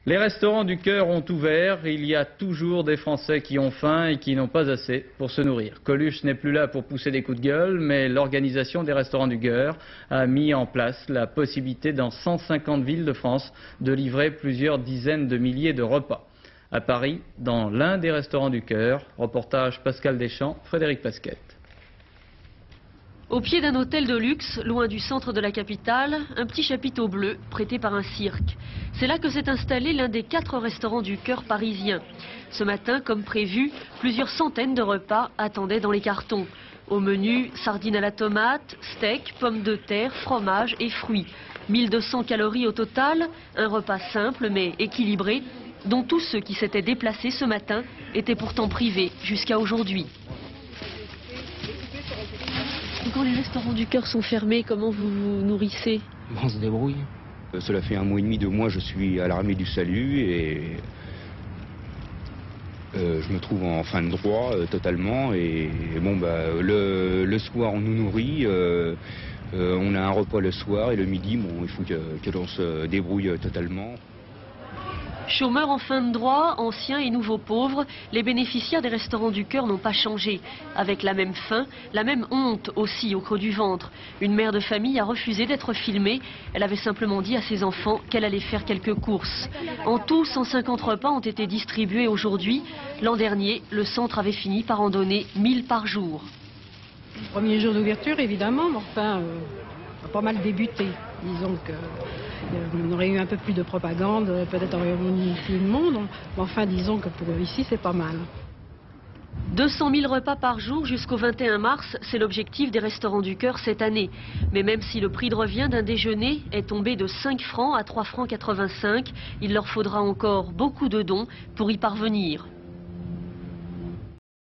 Les restaurants du cœur ont ouvert. Il y a toujours des Français qui ont faim et qui n'ont pas assez pour se nourrir. Coluche n'est plus là pour pousser des coups de gueule, mais l'organisation des restaurants du cœur a mis en place la possibilité dans 150 villes de France de livrer plusieurs dizaines de milliers de repas. À Paris, dans l'un des restaurants du cœur, reportage Pascal Deschamps, Frédéric Pasquette. Au pied d'un hôtel de luxe, loin du centre de la capitale, un petit chapiteau bleu prêté par un cirque. C'est là que s'est installé l'un des 4 restaurants du cœur parisiens. Ce matin, comme prévu, plusieurs centaines de repas attendaient dans les cartons. Au menu, sardines à la tomate, steak, pommes de terre, fromage et fruits. 1200 calories au total, un repas simple mais équilibré, dont tous ceux qui s'étaient déplacés ce matin étaient pourtant privés jusqu'à aujourd'hui. Quand les restaurants du cœur sont fermés, comment vous vous nourrissez? On se débrouille. Cela fait 1 mois et demi, 2 mois, je suis à l'Armée du Salut et je me trouve en fin de droit totalement. Et bon, le soir, on nous nourrit. On a un repas le soir et le midi, bon, il faut que l'on se débrouille totalement. Chômeurs en fin de droit, anciens et nouveaux pauvres, les bénéficiaires des restaurants du cœur n'ont pas changé. Avec la même faim, la même honte aussi au creux du ventre. Une mère de famille a refusé d'être filmée. Elle avait simplement dit à ses enfants qu'elle allait faire quelques courses. En tout, 150 repas ont été distribués aujourd'hui. L'an dernier, le centre avait fini par en donner 1000 par jour. Le premier jour d'ouverture, évidemment, mais enfin, on a pas mal débuté. Disons qu'on aurait eu un peu plus de propagande, peut-être aurait-on plus de monde. Mais enfin, disons que pour ici, c'est pas mal. 200 000 repas par jour jusqu'au 21 mars, c'est l'objectif des restaurants du cœur cette année. Mais même si le prix de revient d'un déjeuner est tombé de 5 francs à 3,85 francs, il leur faudra encore beaucoup de dons pour y parvenir.